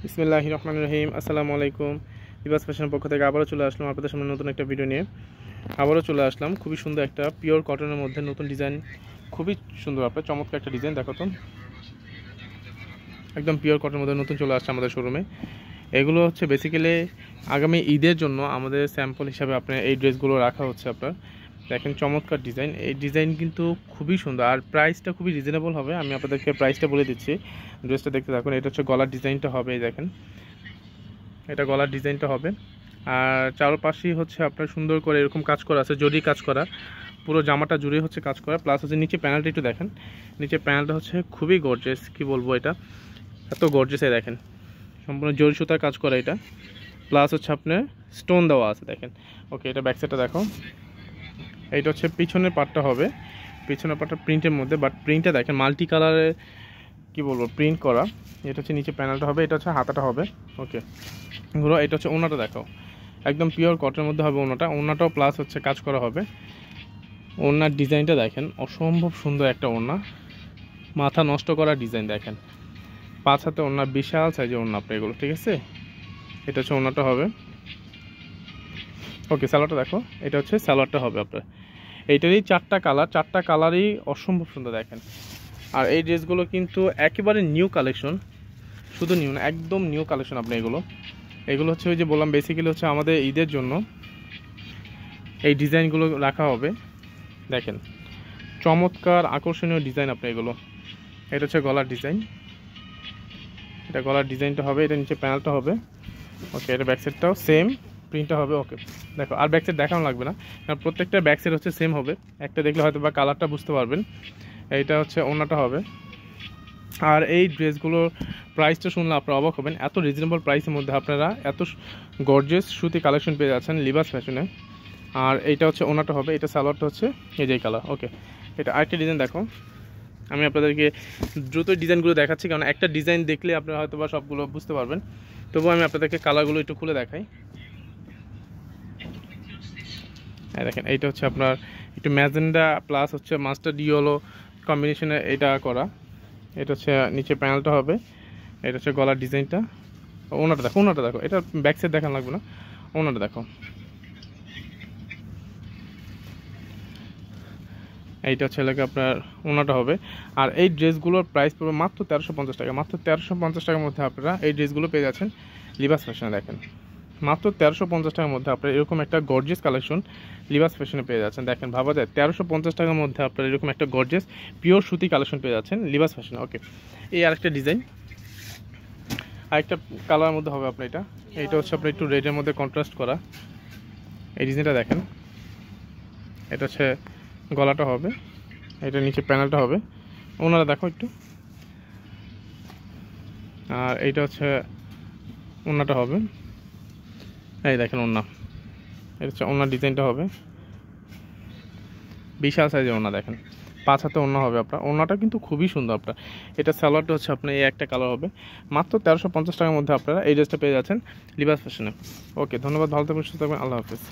বিসমিল্লাহির রহমানির রহিম। আসসালামু আলাইকুম। লিবাস ফ্যাশনের পক্ষ থেকে আবারও চলে আসলাম আপনাদের সামনে নতুন একটা ভিডিও নিয়ে। খুবই সুন্দর একটা পিওর কটনের মধ্যে নতুন ডিজাইন, খুবই সুন্দর আপনার চমৎকার একটা ডিজাইন। দেখো তো, একদম পিওর কটনের মধ্যে নতুন চলে আসছে আমাদের শোরুমে। এগুলো হচ্ছে বেসিক্যালি আগামী ঈদের জন্য আমাদের স্যাম্পল হিসাবে আপনার এই ড্রেসগুলো রাখা হচ্ছে। আপনার দেখেন চমৎকার ডিজাইন, এই ডিজাইন কিন্তু খুবই সুন্দর আর প্রাইসটা খুবই রিজনেবল হবে। আমি আপনাদেরকে প্রাইসটা বলে দিচ্ছি, ড্রেসটা দেখতে থাকুন। এটা হচ্ছে গলার ডিজাইনটা হবে, দেখেন এটা গলার ডিজাইনটা হবে। আর চারপাশেই হচ্ছে আপনার সুন্দর করে এরকম কাজ করা আছে, জরি কাজ করা, পুরো জামাটা জুড়ে হচ্ছে কাজ করা। প্লাস হচ্ছে নিচে প্যানেলটা একটু দেখেন, নিচে প্যানেলটা হচ্ছে খুবই গর্জিয়াস, কি বলবো, এটা এত গর্জিয়াস। দেখেন সম্পূর্ণ জরি সুতার কাজ করা এটা, প্লাস হচ্ছে আপনার স্টোন দেওয়া আছে, দেখেন। ওকে, এটা ব্যাক সাইডটা দেখো। এইটা হচ্ছে পিছনের পার্টটা হবে, পিছনের পার্টটা প্রিন্টের মধ্যে, বাট প্রিন্টটা দেখেন মাল্টি কালারের, কি বলবো, প্রিন্ট করা। এটা হচ্ছে নিচে প্যানেলটা হবে, এটা হচ্ছে হাতাটা হবে। ওকে ঘুরো, এটা হচ্ছে ওনাটা দেখো, একদম পিওর কটনের মধ্যে হবে ওনাটাও প্লাস হচ্ছে কাজ করা হবে। ওনার ডিজাইনটা দেখেন, অসম্ভব সুন্দর একটা ওনা, মাথা নষ্ট করা ডিজাইন। দেখেন 5 হাতে ওনা, বিশাল সাইজের ওনা আপনার এগুলো, ঠিক আছে। এটা হচ্ছে ওনাটা হবে। ওকে, সালোয়ারটা দেখো, এটা হচ্ছে সালোয়ারটা হবে আপনার। এইটারই 4টা কালার, 4টা কালারই অসম্ভব সুন্দর দেখেন। আর এই ড্রেসগুলো কিন্তু একেবারে নিউ কালেকশন, শুধু নিউ না, একদম নিউ কালেকশন আপনি। এগুলো হচ্ছে ওই যে বললাম, বেসিক্যালি হচ্ছে আমাদের ঈদের জন্য এই ডিজাইনগুলো রাখা হবে। দেখেন চমৎকার আকর্ষণীয় ডিজাইন আপনি এগুলো। এটা হচ্ছে গলার ডিজাইন, এটা গলার ডিজাইনটা হবে, এটা নিচে প্যানেলটা হবে। ওকে, এটা ব্যাক সাইডটাও সেম প্রিন্টটা হবে। ওকে দেখো, আর ব্যাক সাইড দেখানো লাগবে না, কারণ প্রত্যেকটা ব্যাক সাইড হচ্ছে সেম হবে। একটা দেখলে হয়তো বা কালারটা বুঝতে পারবেন। এইটা হচ্ছে ওনাটা হবে। আর এই ড্রেসগুলোর প্রাইসটা শুনলে আপনারা অবাক হবেন, এত রিজনেবল প্রাইসের মধ্যে আপনারা এত গর্জিয়াস সুতি কালেকশন পেয়ে যাচ্ছেন লিবাস ফ্যাশনে। আর এইটা হচ্ছে ওনাটা হবে, এটা সালোয়ারটা হচ্ছে এই যে কালার। ওকে, এটা আরেকটা ডিজাইন দেখো। আমি আপনাদেরকে দ্রুত ডিজাইনগুলো দেখাচ্ছি, কারণ একটা ডিজাইন দেখলে আপনারা হয়তো বা সবগুলো বুঝতে পারবেন। তবুও আমি আপনাদেরকে কালারগুলো একটু খুলে দেখাই। হ্যাঁ দেখেন, এইটা হচ্ছে আপনার একটু ম্যাজেন্ডা প্লাস হচ্ছে মাস্টার্ড ইয়েলো কম্বিনেশনে এটা করা। এটা হচ্ছে নিচে প্যানেলটা হবে, এটা হচ্ছে গলার ডিজাইনটা। ওনাটা দেখো, এটা ব্যাক সাইড দেখানো লাগবে না, ওনাটা দেখো। এইটা হচ্ছে এলাকা আপনার ওনাটা হবে। আর এই ড্রেসগুলোর প্রাইস পড়বে মাত্র 1350 টাকা। মাত্র 1350 টাকার মধ্যে আপনারা এই ড্রেসগুলো পেয়ে যাচ্ছেন লিবাস ফ্যাশনে। দেখেন মাত্র 1350 টাকার মধ্যে আপনারা এরকম একটা গর্জিয়াস কালেকশন লিবাস ফ্যাশনে পেয়ে যাচ্ছেন। দেখেন ভাবা যায় 1350 টাকার মধ্যে আপনারা এরকম একটা গর্জিয়াস পিওর সুতি কালেকশন পেয়ে যাচ্ছেন লিবাস ফ্যাশনে। ওকে, এই আরেকটা ডিজাইন, আরেকটা কালারের মধ্যে হবে আপনার। এইটা হচ্ছে আপনার একটু রেডের মধ্যে কন্ট্রাস্ট করা। এই ডিজাইনটা দেখেন, এটা হচ্ছে গলাটা হবে, এটা নিচে প্যানেলটা হবে। ওনারা দেখো একটু, আর এইটা হচ্ছে ওনাটা হবে। এই দেখেন ওনা, এটা হচ্ছে ওনার ডিজাইনটা হবে, বিশাল সাইজের ওনা। দেখেন 5 হাতে ওনা হবে আপনার। ওনাটা কিন্তু খুবই সুন্দর আপনার। এটা সালোয়ারটা হচ্ছে আপনার এই একটা কালার হবে। মাত্র 1350 টাকার মধ্যে আপনারা এই ড্রেসটা পেয়ে যাচ্ছেন লিবাস ফ্যাশনে। ওকে, ধন্যবাদ, ভালো থাকবেন, সুস্থ থাকবেন, আল্লাহ হাফেজ।